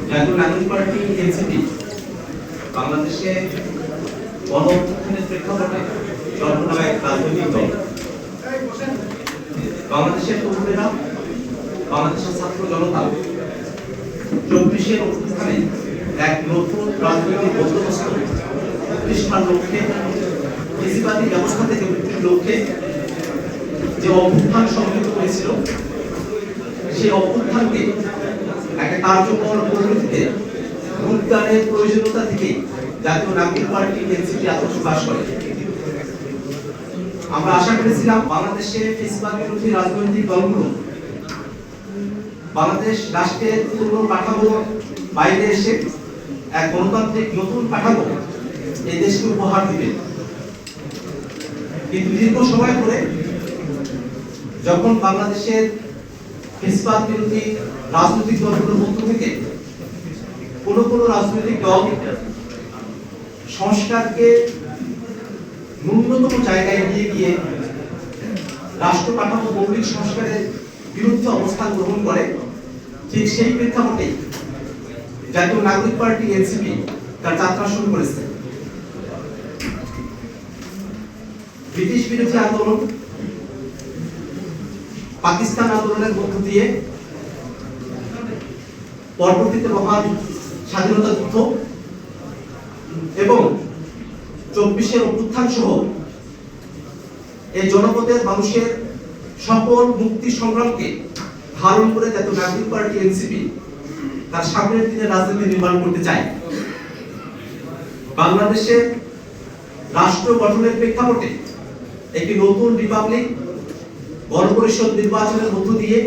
জাতীয় নাগরিক party NCP বাংলাদেশে গণঅভ্যুত্থানের প্রেক্ষাপটে জন্ম নেওয়া এক রাজনৈতিক দল। বাংলাদেশের তরুণেরা, বাংলাদেশের ছাত্র জনতা 24-এর অভ্যুত্থানে এক নতুন রাজনৈতিক বন্দোবস্ত প্রতিষ্ঠার লক্ষ্যে, ফ্যাসিবাদী ব্যবস্থা থেকে মুক্তির লক্ষ্যে যে অভ্যুত্থান সংগঠিত হয়েছিল, সেই অভ্যুত্থানকে একটা কার্যকর পদ্ধতিতে রূপদানের প্রয়োজনীয়তা থেকে জাতীয় নাগরিক পার্টি এনসিপি আত্মপ্রকাশ করে। আমরা আশা করেছিলাম বাংলাদেশে ফ্যাসিবাদ বিরোধী রাজনৈতিক দলগুলো বাংলাদেশ রাষ্ট্রের পুরনো কাঠামোর বাইরে এসে এক গণতান্ত্রিক নতুন কাঠামো এই দেশকে উপহার দিবে। কিন্তু দীর্ঘ সময় পরে যখন বাংলাদেশের ফ্যাসিবাদ বিরোধী রাজনৈতিক দলগুলোর মধ্য থেকে কোনো রাজনৈতিক দল সংস্কারকে ন্যূনতম জায়গায় নিয়ে গিয়ে রাষ্ট্র কাঠামো মৌলিক সংস্কারের বিরুদ্ধে অবস্থান গ্রহণ করে, ঠিক সেই প্রেক্ষাপটে জাতীয় নাগরিক পার্টি এনসিপি তার যাত্রা শুরু করেছে। ব্রিটিশ বিরোধী আন্দোলন, পাকিস্তান আন্দোলনের মধ্য দিয়ে পরবর্তীতে মহান স্বাধীনতা যুদ্ধ এবং 24-এর অভ্যুত্থান সহ এই জনপদের মানুষের সকল মুক্তি সংগ্রামকে ধারণ করে জাতীয় নাগরিক পার্টি এনসিপি তার সামনের দিনের রাজনীতি নির্মাণ করতে চায়। বাংলাদেশের রাষ্ট্র গঠনের প্রেক্ষাপটে একটি নতুন রিপাবলিক গণপরিষদ নির্বাচনের মধ্য দিয়ে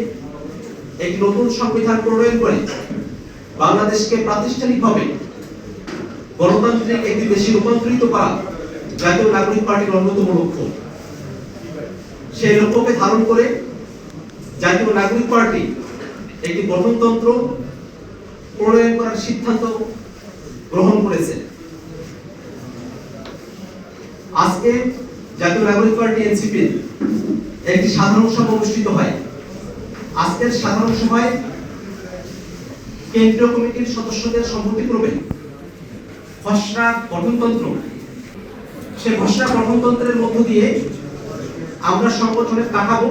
একটি নতুন সংবিধান প্রণয়ন করে বাংলাদেশকে প্রাতিষ্ঠানিকভাবে গণতান্ত্রিক একটি দেশে রূপান্তরিত করা জাতীয় নাগরিক পার্টির অন্যতম লক্ষ্য। সেই লক্ষ্যকে ধারণ করে জাতীয় নাগরিক পার্টি একটি গঠনতন্ত্র প্রণয়ন করার সিদ্ধান্ত গ্রহণ করেছে। আজকে জাতীয় নাগরিক পার্টি এনসিপির একটি সাধারণ সভা অনুষ্ঠিত হয়। আজকের সাধারণ সভায় কেন্দ্রীয় কমিটির সদস্যদের সম্মতিক্রমে খসড়া গঠনতন্ত্র, সেই খসড়া গঠনতন্ত্রের মধ্য দিয়ে আমরা সংগঠনের কাঠামো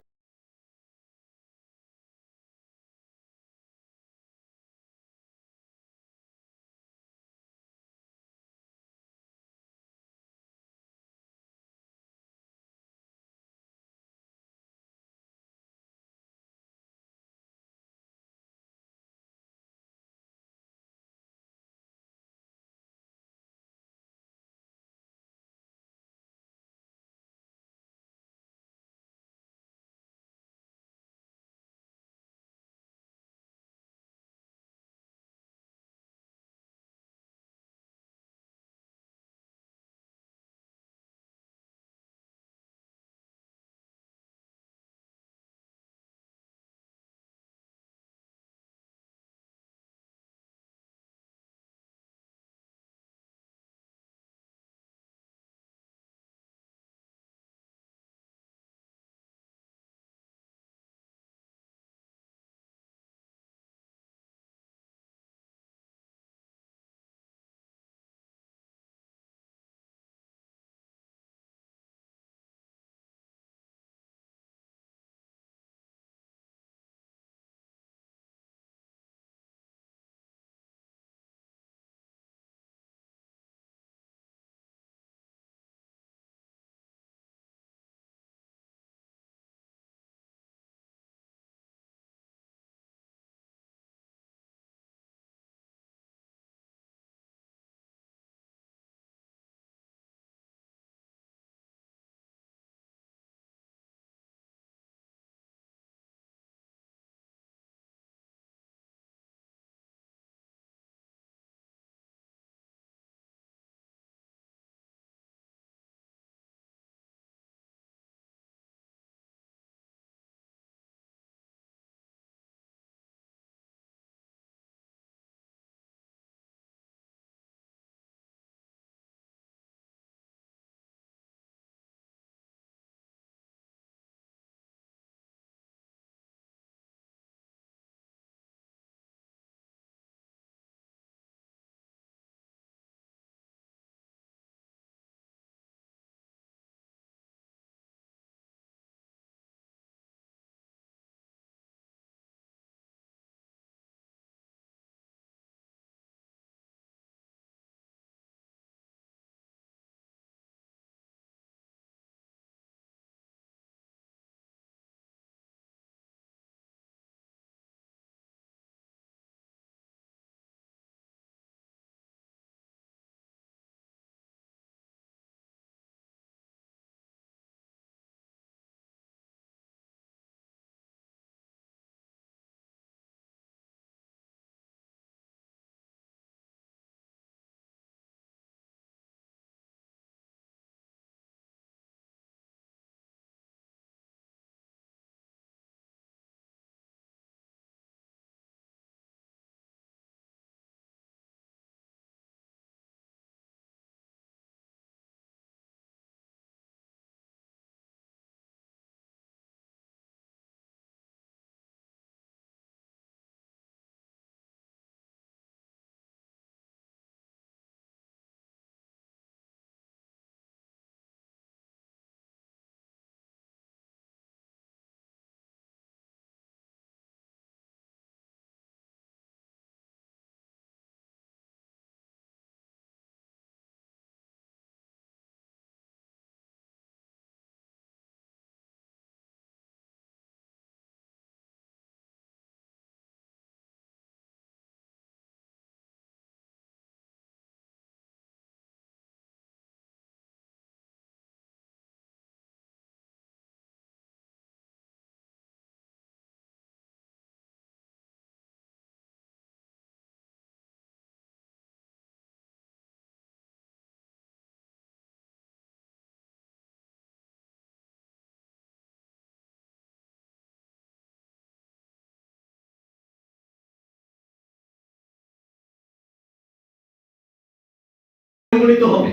পরিগণিত হবে।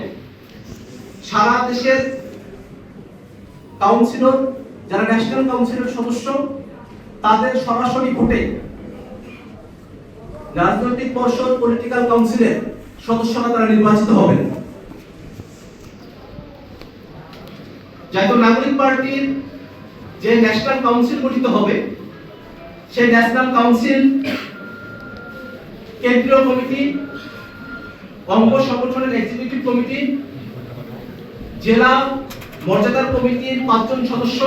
সারা দেশের কাউন্সিলর যারা ন্যাশনাল কাউন্সিলের সদস্য তাদের সরাসরি ভোটে রাজনৈতিক পর্ষদ পলিটিক্যাল কাউন্সিলের সদস্যরা তারা নির্বাচিত হবেন। জাতীয় নাগরিক পার্টির যে ন্যাশনাল কাউন্সিল গঠিত হবে সেই ন্যাশনাল কাউন্সিল কেন্দ্রীয় কমিটি, অঙ্গ সংগঠনের এক্সিকিউটিভ কমিটি, জেলা মর্যাদার কমিটির 5 জন সদস্য,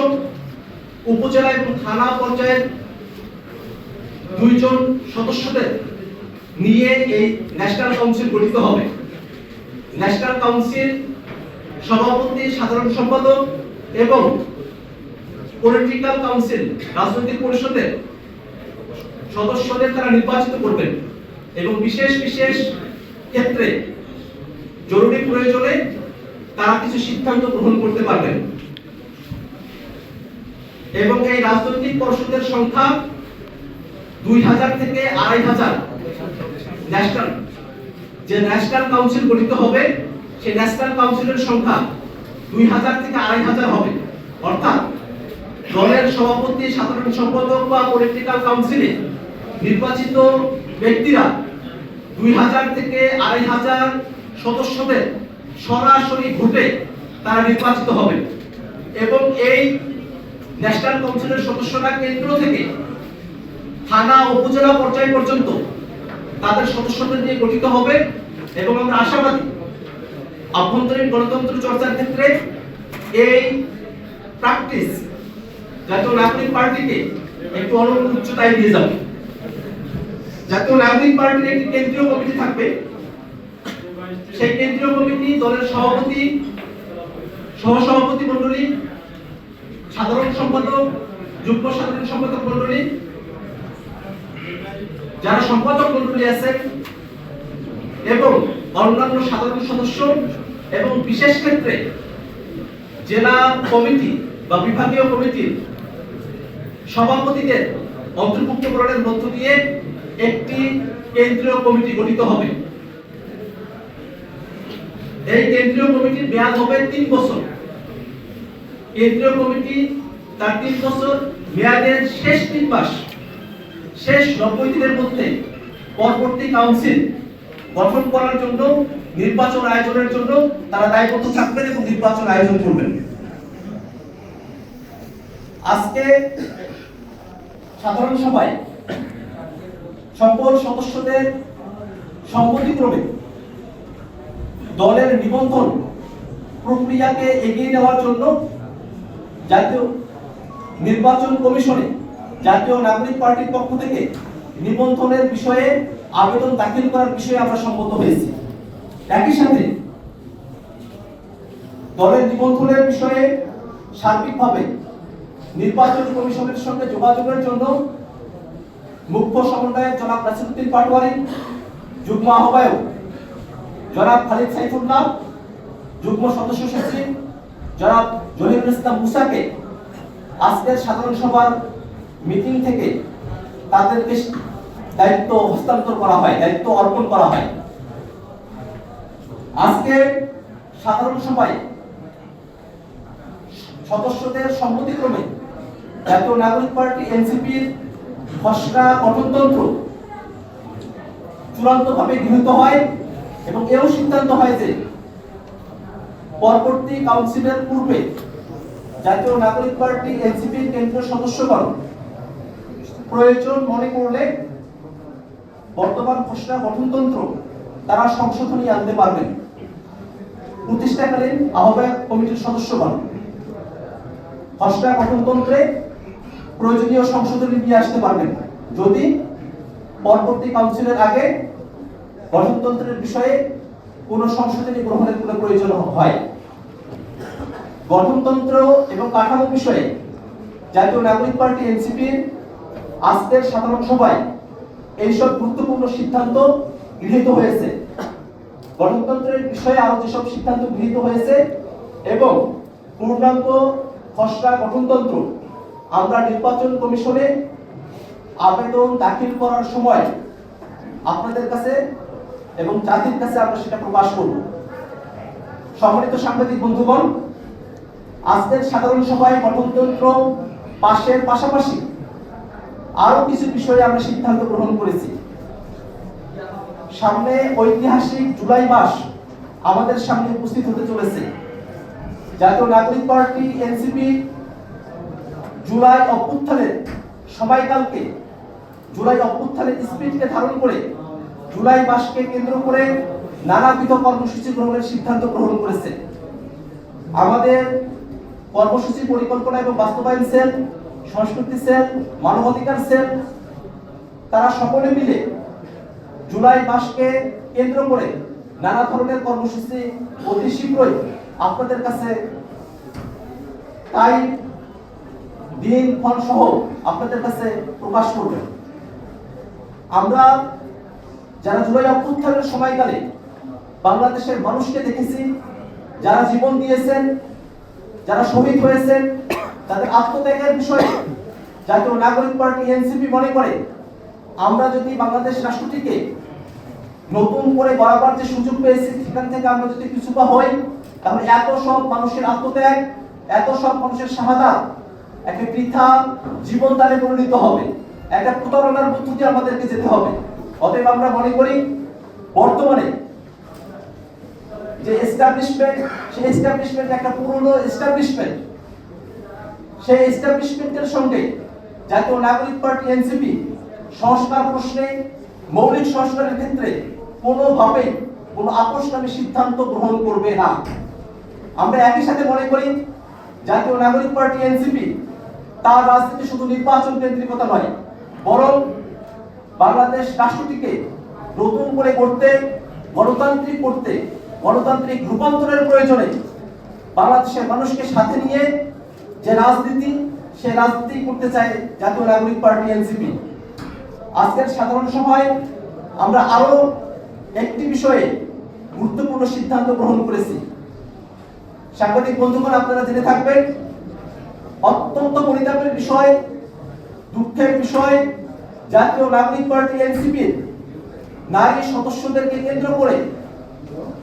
উপজেলা এবং থানা পর্যায়ের 2 জন সদস্যদের নিয়ে এই ন্যাশনাল কাউন্সিল গঠিত হবে। ন্যাশনাল কাউন্সিল সভাপতি, সাধারণ সম্পাদক এবং পলিটিক্যাল কাউন্সিল রাজনৈতিক পরিষদের সদস্যদের তারা নির্বাচিত করবেন এবং বিশেষ বিশেষ ক্ষেত্রে জরুরি প্রয়োজনে তারা কিছু সিদ্ধান্ত গ্রহণ করতে পারবেন। এবং এই রাজনৈতিক পরিষদের সংখ্যা 2000 থেকে 2500। ন্যাশনাল কাউন্সিল গঠিত হবে সেই ন্যাশনাল কাউন্সিলের সংখ্যা 2000 থেকে 2500 হবে। অর্থাৎ দলের সভাপতি, সাধারণ সম্পাদক বা পলিটিক্যাল কাউন্সিলে নির্বাচিত ব্যক্তিরা 2000 থেকে 2500 সদস্যদের সরাসরি ভোটে তারা নির্বাচিত হবে এবং এই ন্যাশনাল কাউন্সিলের সদস্যরা কেন্দ্র থেকে থানা উপজেলা পর্যায় পর্যন্ত তাদের সদস্যদের নিয়ে গঠিত হবে এবং আমরা আশাবাদী আভ্যন্তরীণ গণতন্ত্র চর্চার ক্ষেত্রে এই প্র্যাকটিস জাতীয় নাগরিক পার্টিকে একটু অনন্য উচ্চতায় নিয়ে যাবে। জাতীয় নাগরিক পার্টির একটি কেন্দ্রীয় কমিটি থাকবে। সেই কেন্দ্রীয় কমিটি দলের সভাপতি, সহসভাপতি মণ্ডলী, সাধারণ সম্পাদক, যুগ্ম সাধারণ সম্পাদক মণ্ডলী, যারা সম্পাদক মণ্ডলী আছেন এবং অন্যান্য সাধারণ সদস্য এবং বিশেষ ক্ষেত্রে জেলা কমিটি বা বিভাগীয় কমিটির সভাপতিদের অন্তর্ভুক্তকরণের মধ্য দিয়ে একটি কেন্দ্রীয় কমিটি গঠিত হবে। এই কেন্দ্রীয় কমিটির মেয়াদ হবে 3 বছর। কেন্দ্রীয় কমিটি তার 3 বছর মেয়াদের শেষ 3 মাস, শেষ 90 দিনের মধ্যে পরবর্তী কাউন্সিল গঠন করার জন্য, নির্বাচন আয়োজনের জন্য তারা দায়বদ্ধ থাকবেন এবং নির্বাচন আয়োজন করবেন। আজকে সাধারণ সভায় সকল সদস্যদের সম্মতিক্রমে দলের নিবন্ধন প্রক্রিয়াকে এগিয়ে নেওয়ার জন্য জাতীয় নির্বাচন কমিশনে জাতীয় নাগরিক পার্টির পক্ষ থেকে নিবন্ধনের বিষয়ে আবেদন দাখিল করার বিষয়ে আমরা সম্মত হয়েছি। একই সাথে দলের নিবন্ধনের বিষয়ে সার্বিকভাবে নির্বাচন কমিশনের সঙ্গে যোগাযোগের জন্য মুখ্য সমন্বয়ক জনাব নাসিরউদ্দিন পাটোয়ারি, যুগ্ম আহ্বায়ক জনাব খালিদ সাইফুল্লাহ, যুগ্ম সদস্য সচিব জনাব জহিরুল ইসলাম মুসাকে আজকের সাধারণ সভার মিটিং থেকে তাদেরকে দায়িত্ব হস্তান্তর করা হয়, দায়িত্ব অর্পণ করা হয়। আজকে সাধারণ সভায় সদস্যদের সম্মতিক্রমে জাতীয় নাগরিক পার্টি এনসিপির খসড়া গঠনতন্ত্র চূড়ান্তভাবে গৃহীত হয় এবং এও সিদ্ধান্ত হয় যে পরবর্তী কাউন্সিলের পূর্বে জাতীয় নাগরিক পার্টি এনসিপির কেন্দ্রীয় সদস্যগণ প্রয়োজন মনে করলে বর্তমান খসড়া গঠনতন্ত্র তারা সংশোধনী আনতে পারবেন। প্রতিষ্ঠাকালীন আহ্বায়ক কমিটির সদস্যগণ খসড়া গঠনতন্ত্রে প্রয়োজনীয় সংশোধনী নিয়ে আসতে পারবেন যদি পরবর্তী কাউন্সিলের আগে গঠনতন্ত্রের বিষয়ে কোনো সংশোধনী গ্রহণের কোনো প্রয়োজন হয়। গঠনতন্ত্র এবং কাঠামো বিষয়ে জাতীয় নাগরিক পার্টি এনসিপির আজকের সাধারণ সভায় এইসব গুরুত্বপূর্ণ সিদ্ধান্ত গৃহীত হয়েছে। গঠনতন্ত্রের বিষয়ে আরো যেসব সিদ্ধান্ত গৃহীত হয়েছে এবং পূর্ণাঙ্গ খসড়া গঠনতন্ত্র আমরা নির্বাচন কমিশনে আবেদন দাখিল করার সময় আপনাদের কাছে এবং জাতির কাছে আমরা সেটা প্রকাশ করব। সম্মানিত সাংবাদিক বন্ধুগণ, আজকের সাধারণ সভায় গঠনতন্ত্র পাশের পাশাপাশি আরো কিছু বিষয়ে আমরা সিদ্ধান্ত গ্রহণ করেছি। সামনে ঐতিহাসিক জুলাই মাস আমাদের সামনে উপস্থিত হতে চলেছে। জাতীয় নাগরিক পার্টি এনসিপি জুলাই অভ্যুত্থানের সময়কালকে, জুলাই অভ্যুত্থানের স্পিরিটকে ধারণ করে জুলাই মাসকে কেন্দ্র করে নানাবিধ কর্মসূচি গ্রহণের সিদ্ধান্ত গ্রহণ করেছে। আমাদের কর্মসূচি পরিকল্পনা এবং বাস্তবায়ন সেল, সংস্কৃতি সেল, মানবাধিকার সেল, তারা সকলে মিলে জুলাই মাসকে কেন্দ্র করে নানা ধরনের কর্মসূচি অতি শীঘ্রই আপনাদের কাছে তাই দিন ফল সহ আপনাদের কাছে প্রকাশ করবে। আমরা যারা জুলাই অভ্যুত্থানের সময়কালে বাংলাদেশের মানুষকে দেখেছি, যারা জীবন দিয়েছেন, যারা শহীদ হয়েছেন, তাদের আত্মত্যাগের বিষয়ে জাতীয় নাগরিক পার্টি এনসিপি মনে করে আমরা যদি বাংলাদেশ রাষ্ট্রটিকে নতুন করে গড়াবার যে সুযোগ পেয়েছি সেখান থেকে আমরা যদি কিছুটা হই, তাহলে এত সব মানুষের আত্মত্যাগ, এত সব মানুষের শাহাদাত একটা বৃথা জীবনদানে পরিণত হবে, একটা প্রতারণার মধ্য দিয়ে আমাদেরকে যেতে হবে। অতএব আমরা মনে করি বর্তমানে যে এস্টাবলিশমেন্ট, সেই এস্টাবলিশমেন্ট একটা পুরনো এস্টাবলিশমেন্ট, সেই এস্টাবলিশমেন্টের সঙ্গে জাতীয় নাগরিক পার্টি এনসিপি সংস্কার প্রশ্নে, মৌলিক সংস্কারের ক্ষেত্রে কোনোভাবেই কোনো আপোষকামী সিদ্ধান্ত গ্রহণ করবে না। আমরা একই সাথে মনে করি জাতীয় নাগরিক পার্টি এনসিপি তার রাজনীতি শুধু নির্বাচন কেন্দ্রিকতা নয়, বরং বাংলাদেশ রাষ্ট্রটিকে নতুন করে করতে, গণতান্ত্রিক করতে, গণতান্ত্রিক রূপান্তরের প্রয়োজনে বাংলাদেশের মানুষকে সাথে নিয়ে যে রাজনীতি, সে রাজনীতি করতে চায় জাতীয় নাগরিক পার্টি এনসিপি। আজকের সাধারণ সভায় আমরা আরো একটি বিষয়ে গুরুত্বপূর্ণ সিদ্ধান্ত গ্রহণ করেছি। সাংবাদিক বন্ধুগণ, আপনারা জেনে থাকবেন, অত্যন্ত পরিতাপের বিষয়, দুঃখের বিষয়, জাতীয় নাগরিক পার্টি এনসিপির নারী সদস্যদেরকে কেন্দ্র করে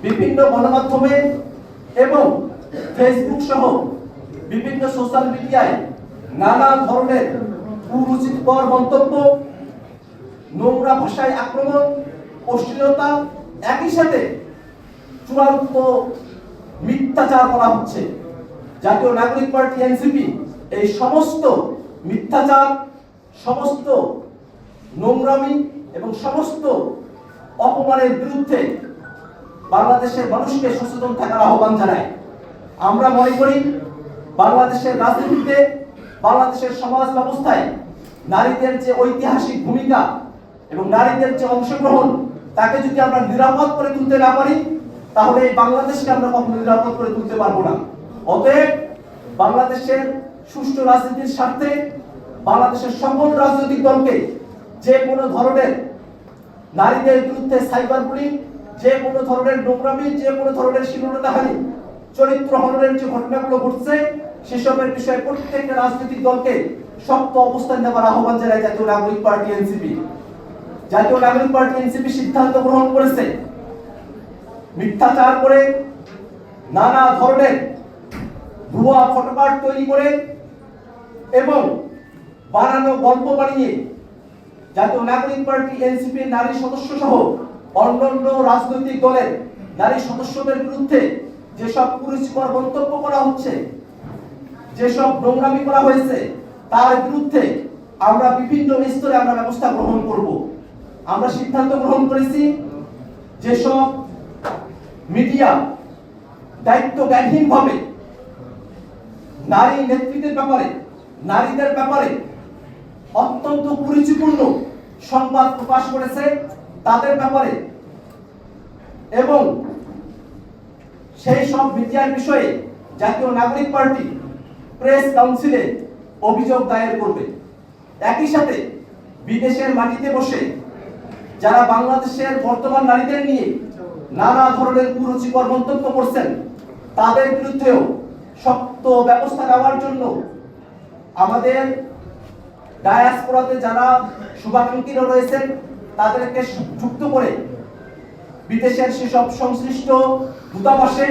বিভিন্ন গণমাধ্যমে এবং ফেসবুক সহ বিভিন্ন সোশ্যাল মিডিয়ায় নানা ধরনের কুরুচিকর মন্তব্য, নোংরা ভাষায় আক্রমণ, অশ্লীলতা, একই সাথে চূড়ান্ত মিথ্যাচার করা হচ্ছে। জাতীয় নাগরিক পার্টি এনসিপি এই সমস্ত মিথ্যাচার, সমস্ত নোংরামি এবং সমস্ত অপমানের বিরুদ্ধে বাংলাদেশের মানুষকে সচেতন থাকার আহ্বান জানায়। আমরা মনে করি বাংলাদেশের রাজনীতিতে, বাংলাদেশের সমাজ ব্যবস্থায় নারীদের যে ঐতিহাসিক ভূমিকা এবং নারীদের যে অংশগ্রহণ, তাকে যদি আমরা নিরাপদ করে তুলতে না পারি, তাহলে এই বাংলাদেশকে আমরা কখনো নিরাপদ করে তুলতে পারবো না। অতএব বাংলাদেশের সুষ্ঠু রাজনীতির স্বার্থে বাংলাদেশের সকল রাজনৈতিক দলকে যে কোনো ধরনের নারীদের বিরুদ্ধে সাইবার বুলিং, যে কোনো ধরনের নোংরামি, যে কোনো ধরনের শ্লীলতাহানি, চরিত্র হননের যে ঘটনাগুলো ঘটছে, সেসবের বিষয়ে প্রত্যেকটা রাজনৈতিক দলকে শক্ত অবস্থান নেওয়ার আহ্বান জানায় জাতীয় নাগরিক পার্টি এনসিপি। জাতীয় নাগরিক পার্টি এনসিপি সিদ্ধান্ত গ্রহণ করেছে মিথ্যাচার করে, নানা ধরনের ভুয়া ফটোকার্ড তৈরি করে এবং বানানো গল্প বানিয়ে জাতীয় নাগরিক পার্টি এনসিপির নারী সদস্য সহ অন্যান্য রাজনৈতিক দলের নারী সদস্যদের বিরুদ্ধে যেসব কুরুচিকর মন্তব্য করা হচ্ছে, যেসব নোংরামি করা হয়েছে, তার বিরুদ্ধে আমরা বিভিন্ন স্তরে আমরা ব্যবস্থা গ্রহণ করব। আমরা সিদ্ধান্ত গ্রহণ করেছি যেসব মিডিয়া দায়িত্বজ্ঞানহীনভাবে নারী নেতৃত্বের ব্যাপারে, নারীদের ব্যাপারে অত্যন্ত কুরুচিপূর্ণ সংবাদ প্রকাশ করেছে, তাদের ব্যাপারে এবং সেই সব মিডিয়ার বিষয়ে জাতীয় নাগরিক পার্টি প্রেস কাউন্সিলে অভিযোগ দায়ের করবে। একই সাথে বিদেশের মাটিতে বসে যারা বাংলাদেশের বর্তমান নারীদের নিয়ে নানা ধরনের কুরুচিকর মন্তব্য করছেন, তাদের বিরুদ্ধেও শক্ত ব্যবস্থা নেওয়ার জন্য আমাদের ডায়াসপোরাতে যারা শুভাকাঙ্ক্ষীরা রয়েছেন তাদেরকে যুক্ত করে বিদেশের সেসব সংশ্লিষ্ট দূতাবাসে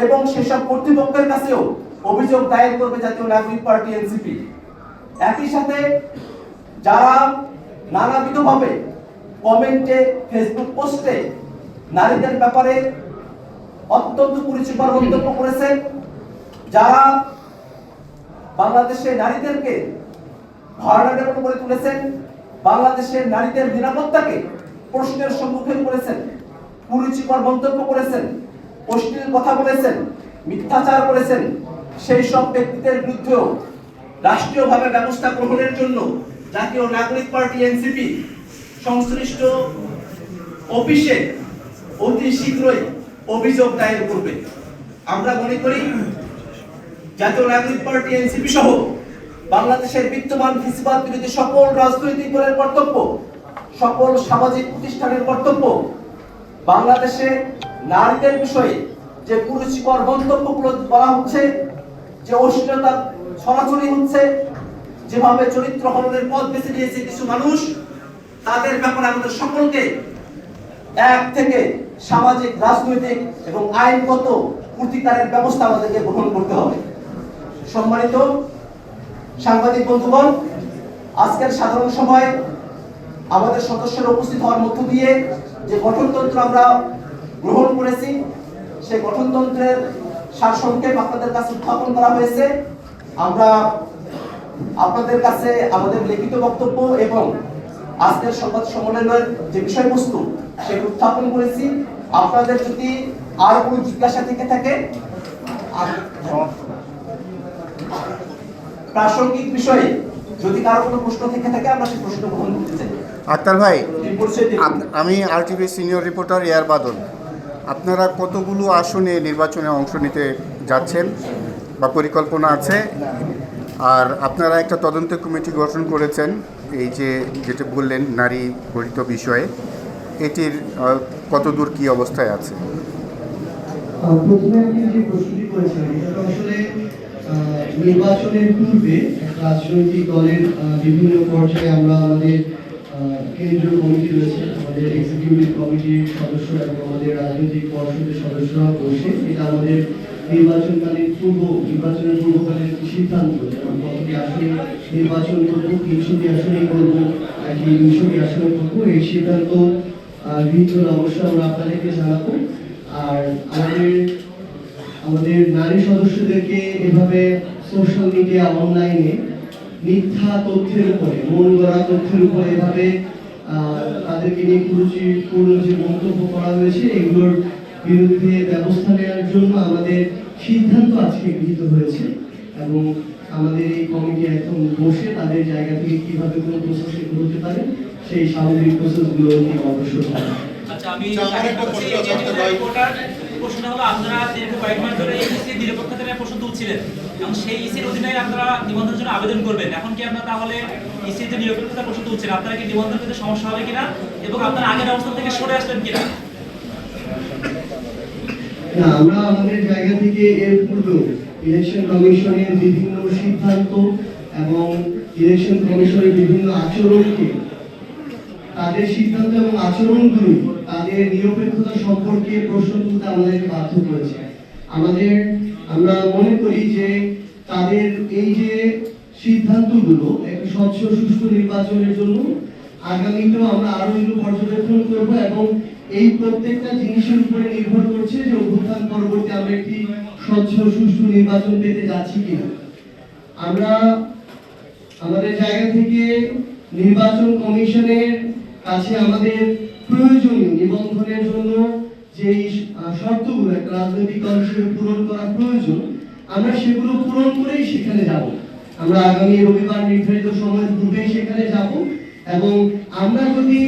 এবং সেসব কর্তৃপক্ষের কাছেও অভিযোগ দায়ের করবে জাতীয় নাগরিক পার্টি এনসিপি। একই সাথে যারা নানাবিধভাবে কমেন্টে, ফেসবুক পোস্টে নারীদের ব্যাপারে অত্যন্ত কুরুচিকর মন্তব্য করেছেন, যারা বাংলাদেশের নারীদেরকে ভায়োলেবল করে তুলেছেন, বাংলাদেশের নারীদের নিরাপত্তাকে প্রশ্নের সম্মুখীন করেছেন, কুরুচিকর মন্তব্য করেছেন, অশ্লীল কথা বলেছেন, মিথ্যাচার করেছেন, সেই সব ব্যক্তিদের বিরুদ্ধেও রাষ্ট্রীয়ভাবে ব্যবস্থা গ্রহণের জন্য জাতীয় নাগরিক পার্টি এনসিপি সংশ্লিষ্ট অফিসে অতি শীঘ্রই অভিযোগ দায়ের করবে। আমরা মনে করি জাতীয় নাগরিক পার্টি এনসিপি সহ বাংলাদেশের বিদ্যমান ফ্যাসিবাদ বিরোধী সকল রাজনৈতিক দলের কর্তব্য, সকল সামাজিক প্রতিষ্ঠানের কর্তব্য বাংলাদেশে নারীদের বিষয়ে যে কুরুচিকর মন্তব্যগুলো বলা হচ্ছে, যে অশ্লীলতা ছড়াছড়ি হচ্ছে, যেভাবে চরিত্র হননের পথ বেছে নিয়েছে কিছু মানুষ, তাদের ব্যাপারে আমাদের সকলকে এক থেকে সামাজিক, রাজনৈতিক এবং আইনগত প্রতিকারের ব্যবস্থা আমাদেরকে গ্রহণ করতে হবে। সম্মানিত সাংবাদিক বন্ধুগণ, আজকের সাধারণ সভায় আমাদের সদস্যরা উপস্থিত হওয়ার মধ্য দিয়ে যে গঠনতন্ত্র আমরা গ্রহণ করেছি, সেই গঠনতন্ত্রের সারসংক্ষেপ আপনাদের কাছে উত্থাপন করা হয়েছে। আমরা আপনাদের কাছে আমাদের লিখিত বক্তব্য এবং আজকের সংবাদ সম্মেলনের যে বিষয়বস্তু সেটা উত্থাপন করেছি। আপনাদের যদি আর কোনো জিজ্ঞাসা থেকে থাকে, প্রাসঙ্গিক বিষয়ে যদি কারো কোনো প্রশ্ন থেকে থাকে, আমরা সেই প্রশ্ন গ্রহণ করতে চাই। আক্তার ভাই, আমি RTV সিনিয়র রিপোর্টার এয়ার বাদল। আপনারা কতগুলো আসনে নির্বাচনে অংশ নিতে যাচ্ছেন বা পরিকল্পনা আছে? আর আপনারা একটা তদন্ত কমিটি গঠন করেছেন, এই যে যেটা বললেন নারী গঠিত বিষয়ে, এটির কতদূর কি অবস্থায় আছে? প্রথমে আপনি যে প্রশ্নটি করেছেন, এটা আসলে নির্বাচনের পূর্বে রাজনৈতিক দলের বিভিন্ন পর্যায়ে আমরা আমাদের কেন্দ্রীয় কমিটি রয়েছে, আমাদের এক্সিকিউটিভ কমিটির সদস্য এবং আমাদের রাজনৈতিক পর্ষদের সদস্যরা বসে এটা আমাদের নির্বাচনের পূর্বকালীন সিদ্ধান্ত, যেমন কতটি আসনে নির্বাচন করবো, 300টি আসনে করবো নাকি 200টি আসনে করবো, এই সিদ্ধান্ত গৃহীত অবশ্যই আমরা আপনাদেরকে জানাবো। আর আমাদের নারী সদস্যদেরকে এভাবে সোশ্যাল মিডিয়া, অনলাইনে মিথ্যা তথ্যের উপরে, মন গড়া তথ্যের উপরে এভাবে তাদেরকে নিয়ে কুরুচিপূর্ণ যে মন্তব্য করা হয়েছে, এগুলোর বিরুদ্ধে ব্যবস্থা নেওয়ার জন্য আমাদের সিদ্ধান্ত আজকে গৃহীত হয়েছে এবং আমাদের এই কমিটি এখন বসে তাদের জায়গা থেকে কিভাবে কোনো প্রসেস হতে পারে সেই সামগ্রিক প্রসেসগুলো অগ্রসর হবে। আচ্ছা, আমি প্রশ্ন হলো, আপনারা দীর্ঘ কয়েক মাস ধরে ইসির নিরপেক্ষতা নিয়ে প্রশ্ন তুলছিলেন এবং সেই ইসির অধীনে আপনারা নিবন্ধনের জন্য আবেদন করবেন। এখন কি আপনারা তাহলে ইসির যে নিরপেক্ষতা প্রশ্ন তুলছেন, আপনারা কি নিবন্ধন পেতে সমস্যা হবে কিনা এবং আপনারা আগের অবস্থান থেকে সরে আসবেন কিনা? না, আমরা আমাদের জায়গা থেকে এর পূর্বেও ইলেকশন কমিশনের বিভিন্ন সিদ্ধান্ত এবং ইলেকশন কমিশনের বিভিন্ন আচরণকে, তাদের সিদ্ধান্ত এবং আচরণগুলো তাদের নিরপেক্ষতা সম্পর্কে প্রশ্ন তুলতে আমাদেরকে বাধ্য করেছে। আমরা মনে করি যে তাদের এই যে সিদ্ধান্তগুলো একটি স্বচ্ছ সুষ্ঠু নির্বাচনের জন্য আগামীতেও আমরা আরো এগুলো পর্যবেক্ষণ করব এবং এই প্রত্যেকটা জিনিসের উপরে নির্ভর করছে যে অভ্যুত্থান পরবর্তী আমরা একটি স্বচ্ছ সুষ্ঠু নির্বাচন পেতে যাচ্ছি কিনা। আমরা আমাদের জায়গা থেকে নির্বাচন কমিশনের কাছে আমাদের প্রয়োজনীয় নিবন্ধনের জন্য যে শর্তগুলো একটা রাজনৈতিক দল হিসেবে পূরণ করা প্রয়োজন, আমরা সেগুলো পূরণ করেই সেখানে যাব। আমরা আগামী রবিবার নির্ধারিত সময়ের পূর্বে সেখানে যাব এবং আমরা যদি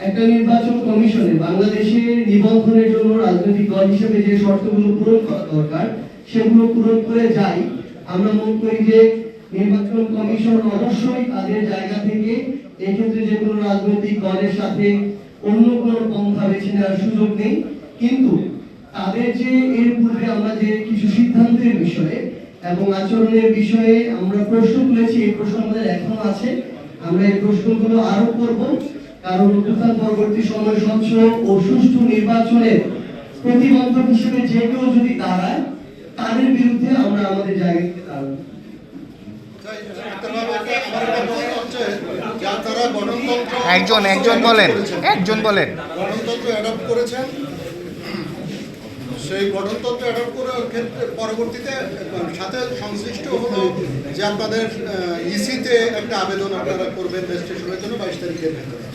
একটা নির্বাচন কমিশনে বাংলাদেশের নিবন্ধনের জন্য রাজনৈতিক দল হিসেবে যে শর্তগুলো পূরণ করা দরকার সেগুলো পূরণ করে যাই, আমরা মনে করি যে নির্বাচন কমিশন অবশ্যই তাদের জায়গা থেকে এক্ষেত্রে যে কোনো রাজনৈতিক দলের সাথে অন্য কোনো পন্থা বেছে নেওয়ার সুযোগ নেই। কিন্তু তাদের যে এর পূর্বে আমরা যে কিছু সিদ্ধান্তের বিষয়ে এবং আচরণের বিষয়ে আমরা প্রশ্ন তুলেছি, এই প্রশ্ন আমাদের এখনো আছে। আমরা এই প্রশ্নগুলো আরো করব, কারণ অভ্যুত্থান পরবর্তী সময় স্বচ্ছ ও সুষ্ঠু নির্বাচনের প্রতিবন্ধক হিসেবে যে কেউ যদি দাঁড়ায় তাদের বিরুদ্ধে আমরা আমাদের জায়গা থেকে দাঁড়াবো। একজন বলেন গণতন্ত্র অ্যাডপ্ট করেছেন, সেই গণতন্ত্র অ্যাডপ্ট করার ক্ষেত্রে পরবর্তীতে সাথে সংশ্লিষ্ট হলো যে আপনাদের ইসিতে একটা আবেদন আপনারা করবেন রেজিস্ট্রেশনের জন্য 22 তারিখের ভেতরে।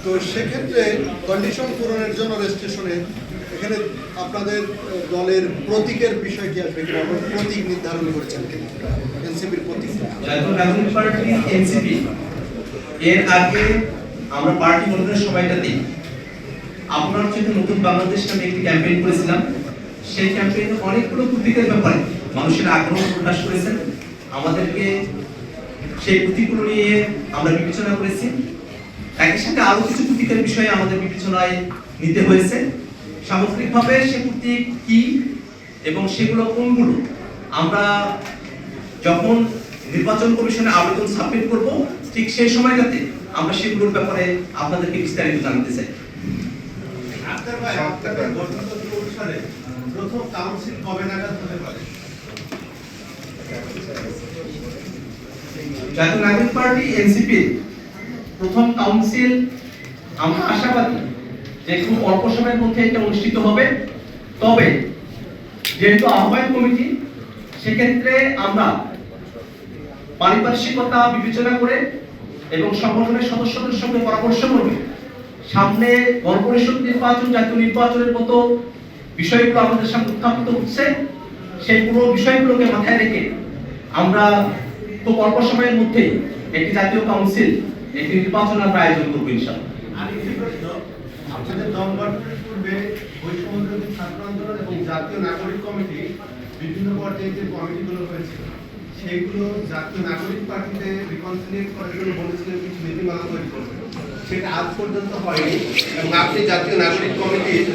তো সেক্ষেত্রে কন্ডিশন পূরণের জন্য রেজিস্ট্রেশনে এখানে আপনাদের দলের প্রতীকের বিষয় কি আসবে কিনা, প্রতীক নির্ধারণ করেছেন কিনা, এনসিপির প্রতীক। জাতীয় নাগরিক পার্টি এনসিপি এর আগে আমরা পার্টি গঠনের সময়টাতে আপনার হচ্ছে নতুন বাংলাদেশ নামে একটি ক্যাম্পেইন করেছিলাম। সেই ক্যাম্পেইনে অনেকগুলো প্রতীকের ব্যাপারে মানুষের আগ্রহ প্রকাশ করেছেন। আমাদেরকে সেই প্রতীকগুলো নিয়ে আমরা বিবেচনা করেছি। একই সাথে আরো কিছু প্রতীকের বিষয়ে আমাদের বিবেচনায় নিতে হয়েছে। সামগ্রিকভাবে সেই প্রতীক কি এবং সেগুলো কোনগুলো আমরা যখন নির্বাচন কমিশনে আবেদন সাবমিট করব ঠিক সেই সময়টাতে আমরা সেগুলোর ব্যাপারে আপনাদেরকে বিস্তারিত জানাতে চাই। প্রথম কাউন্সিল কবে নাগাদ হতে পারে? জাতীয় নাগরিক পার্টি এনসিপি প্রথম কাউন্সিল আমরা আশাবাদী যে খুব অল্প সময়ের মধ্যে এটা অনুষ্ঠিত হবে। তবে যেহেতু আহ্বায়ক কমিটি, সেক্ষেত্রে আমরা পারিপার্শ্বিকতা বিবেচনা করে এবং সংগঠনের সদস্যদের সঙ্গে পরামর্শ করবে সামনে গণপরিষদ নির্বাচন, জাতীয় নির্বাচনের মতো বিষয়গুলো আমাদের সামনে উত্থাপিত হচ্ছে, সেই পুরো বিষয়গুলোকে মাথায় রেখে আমরা খুব অল্প সময়ের মধ্যে একটি জাতীয় কাউন্সিল, একটি নির্বাচন আমরা আয়োজন করবো ইনশাআল্লাহ। আরেকটি প্রশ্ন, আপনাদের দল গঠনের পূর্বে বৈষম্যবিরোধী ছাত্র আন্দোলন এবং জাতীয় নাগরিক কমিটি বিভিন্ন পর্যায়ে যে কমিটিগুলো হয়েছিল সেগুলো জাতীয় নাগরিক পার্টিতে রিকনসিলিয়েট করার জন্য বলেছিলেন কিছু নীতিমালা তৈরি করবে, সেটা আজ পর্যন্ত হয়নি এবং আপনি জাতীয় নাগরিক কমিটির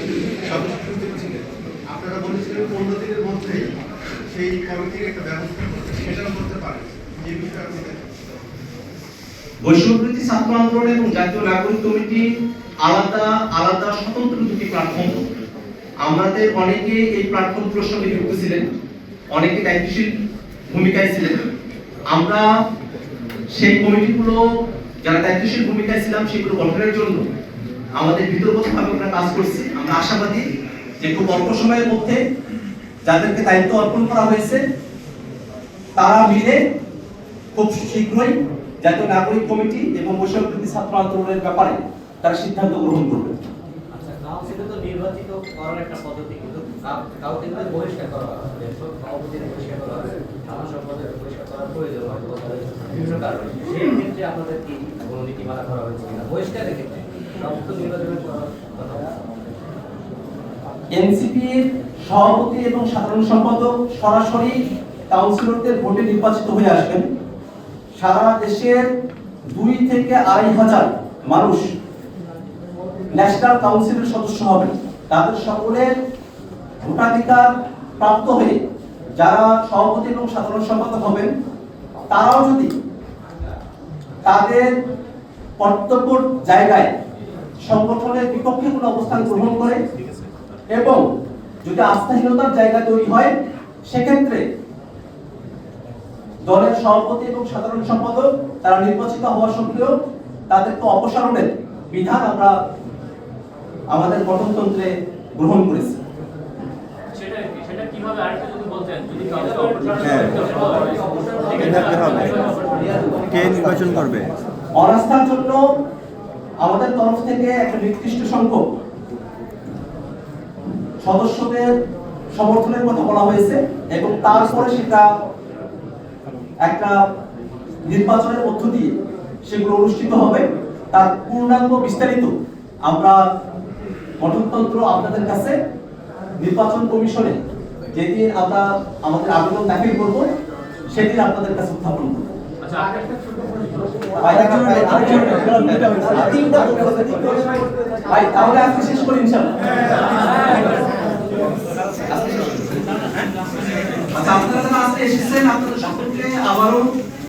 সদস্য ছিলেন। আপনারা বলেছিলেন 15 দিনের মধ্যে সেই কমিটির একটা ব্যবস্থা করতে, সেটাও করতে পারেন। এই বিষয়ে আপনি বৈষম্যবিরোধী ছাত্র আন্দোলন এবং জাতীয় নাগরিক কমিটি আলাদা আলাদা স্বতন্ত্র দুটি প্ল্যাটফর্ম। আমাদের অনেকে এই প্ল্যাটফর্মগুলোর সঙ্গে যুক্ত ছিলেন, অনেকে দায়িত্বশীল ভূমিকায় ছিলেন। আমরা সেই কমিটিগুলো যারা দায়িত্বশীল ভূমিকায় ছিলাম সেগুলো গঠনের জন্য আমাদের ভিতরগতভাবে আমরা কাজ করছি। আমরা আশাবাদী যে খুব অল্প সময়ের মধ্যে যাদেরকে দায়িত্ব অর্পণ করা হয়েছে তারা মিলে খুব শীঘ্রই জাতীয় নাগরিক কমিটি এবং বৈষম্যবিরোধী ছাত্র আন্দোলনের ব্যাপারে তারা সিদ্ধান্ত গ্রহণ করবে। আচ্ছা, কাউন্সিলে তো নির্বাচিত করার একটা পদ্ধতি, কিন্তু কাউকে তো বহিষ্কার করা হবে, সভাপতির বহিষ্কার করা হবে, সাধারণ সম্পাদকের বহিষ্কার করার প্রয়োজন হয়তো বিভিন্ন কারণে। সেই ক্ষেত্রে আপনাদের কি কোনো নীতিমালা করা হয়েছে কিনা বহিষ্কারের ক্ষেত্রে? সমস্ত নির্বাচনের কথা এনসিপির সভাপতি এবং সাধারণ সম্পাদক সরাসরি কাউন্সিলরদের ভোটে নির্বাচিত হয়ে আসবেন। সারা দেশের 2 থেকে 2.5 হাজার মানুষ ন্যাশনাল কাউন্সিলের সদস্য হবেন। তাদের সকলের ভোটাধিকার প্রাপ্ত হয়ে যারা সভাপতি এবং সাধারণ সম্পাদক হবেন তারাও যদি তাদের কর্তব্য জায়গায় সংগঠনের বিপক্ষে কোনো অবস্থান গ্রহণ করে এবং যদি আস্থাহীনতার জায়গা তৈরি হয়, সেক্ষেত্রে দলের সভাপতি এবং সাধারণ সম্পাদক তারা নির্বাচিত হওয়া সত্ত্বেও তাদেরকে অপসারণের বিধান আমরা আমাদের গঠনতন্ত্রে গ্রহণ করেছি। সেটা কিভাবে আরেকটু যদি বলতেন, যদি কে নির্বাচন করবে? অনাস্থার জন্য আমাদের তরফ থেকে একটা নির্দিষ্ট সংখ্যক সদস্যদের সমর্থনের কথা বলা হয়েছে এবং তারপরে সেটা একটা নির্বাচনের মধ্য দিয়ে সেগুলো অনুষ্ঠিত হবে। তার পূর্ণাঙ্গ বিস্তারিত আমরা গঠনতন্ত্র আপনাদের কাছে নির্বাচন কমিশনে যেদিন আমরা আমাদের আবেদন দাখিল করব সেদিন আপনাদের কাছে উত্থাপন করব। ভাই তাহলে আজকে শেষ করি ইনশাআল্লাহ। আচ্ছা, আপনারা যারা আজকে এসেছেন আপনাদের সকলকে আবারও